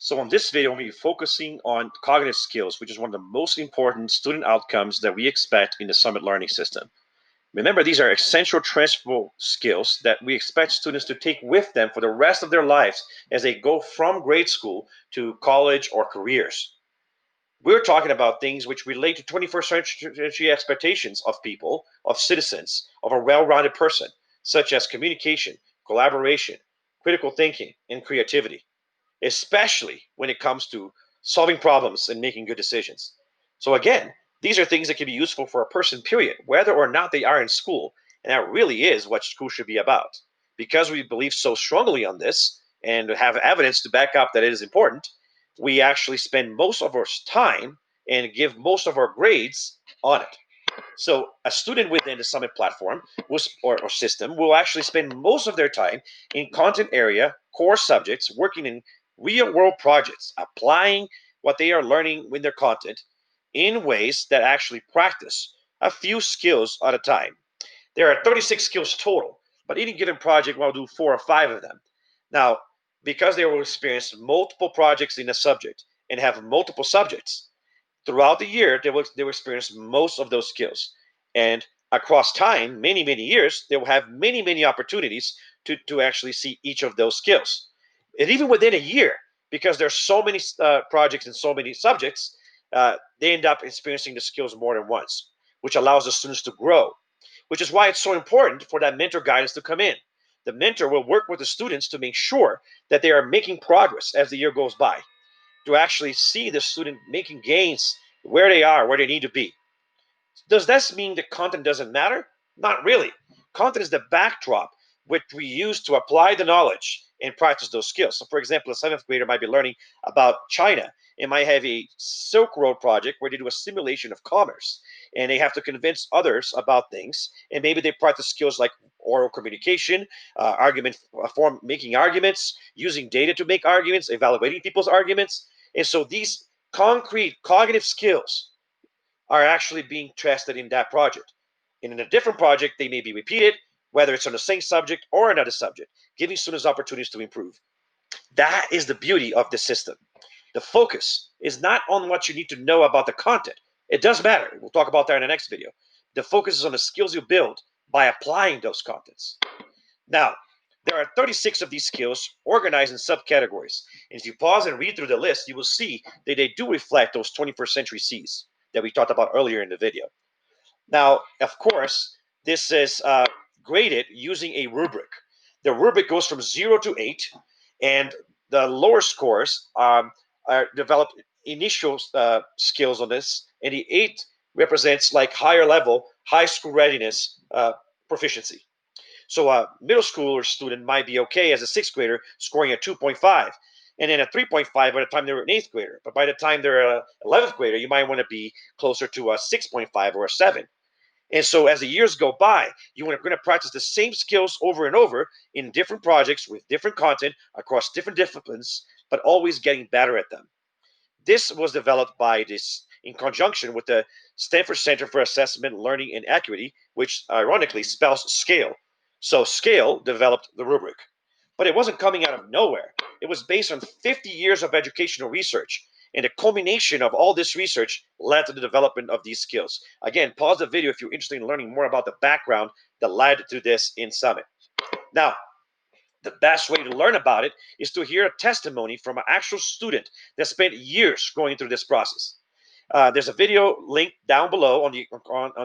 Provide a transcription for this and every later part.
So on this video, I'm going to be focusing on cognitive skills, which is one of the most important student outcomes that we expect in the Summit Learning System. Remember, these are essential transferable skills that we expect students to take with them for the rest of their lives as they go from grade school to college or careers. We're talking about things which relate to 21st century expectations of people, of citizens, of a well-rounded person, such as communication, collaboration, critical thinking, and creativity, especially when it comes to solving problems and making good decisions. So again, these are things that can be useful for a person, period, whether or not they are in school. And that really is what school should be about. Because we believe so strongly on this and have evidence to back up that it is important, we actually spend most of our time and give most of our grades on it. So a student within the Summit platform or system will actually spend most of their time in content area, core subjects, working in real world projects, applying what they are learning with their content in ways that actually practice a few skills at a time. There are 36 skills total, but any given project will do 4 or 5 of them. Now, because they will experience multiple projects in a subject and have multiple subjects, throughout the year, they will experience most of those skills. And across time, many, many years, they will have many, many opportunities to actually see each of those skills. And even within a year, because there's so many projects and so many subjects, they end up experiencing the skills more than once, which allows the students to grow, which is why it's so important for that mentor guidance to come in. The mentor will work with the students to make sure that they are making progress as the year goes by, to actually see the student making gains where they are, where they need to be. Does this mean that content doesn't matter? Not really. Content is the backdrop which we use to apply the knowledge and practice those skills. So, for example, a seventh grader might be learning about China and might have a Silk Road project where they do a simulation of commerce and they have to convince others about things. And maybe they practice skills like oral communication, argument form, making arguments, using data to make arguments, evaluating people's arguments. And so these concrete cognitive skills are actually being tested in that project. And in a different project, they may be repeated, whether it's on the same subject or another subject, giving students opportunities to improve. That is the beauty of the system. The focus is not on what you need to know about the content. It does matter. We'll talk about that in the next video. The focus is on the skills you build by applying those contents. Now, there are 36 of these skills organized in subcategories. And if you pause and read through the list, you will see that they do reflect those 21st century C's that we talked about earlier in the video. Now, of course, this is graded using a rubric. The rubric goes from 0 to 8, and the lower scores are developed initial skills on this, and the 8 represents like higher level, high school readiness proficiency. So a middle schooler student might be okay as a sixth grader scoring a 2.5 and then a 3.5 by the time they're an eighth grader. But by the time they're an 11th grader, you might want to be closer to a 6.5 or a 7. And so as the years go by, you are going to practice the same skills over and over in different projects with different content across different disciplines, but always getting better at them. This was developed by this in conjunction with the Stanford Center for Assessment, Learning, and Equity, which ironically spells scale. So scale developed the rubric. But it wasn't coming out of nowhere. It was based on 50 years of educational research. And the culmination of all this research led to the development of these skills. Again, pause the video if you're interested in learning more about the background that led to this in Summit. Now, the best way to learn about it is to hear a testimony from an actual student that spent years going through this process. There's a video link down below on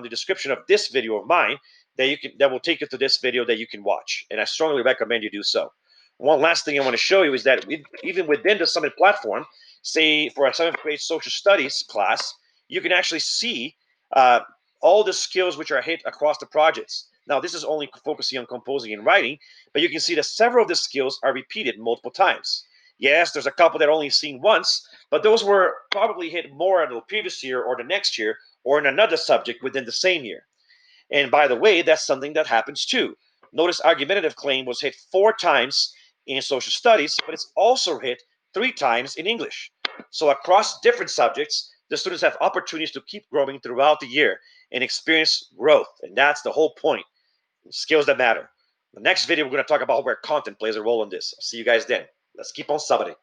the description of this video of mine that will take you to this video that you can watch, and I strongly recommend you do so. One last thing I want to show you is that even within the Summit platform, say for a seventh grade social studies class, you can actually see uh, all the skills which are hit across the projects. Now, this is only focusing on composing and writing, but you can see that several of the skills are repeated multiple times. Yes, there's a couple that only seen once, but those were probably hit more in the previous year or the next year or in another subject within the same year. And by the way, that's something that happens too. Notice argumentative claim was hit 4 times in social studies, but it's also hit 3 times in English. So across different subjects, the students have opportunities to keep growing throughout the year and experience growth. And that's the whole point. Skills that matter. The next video, we're going to talk about where content plays a role in this. I'll see you guys then. Let's keep on subbing.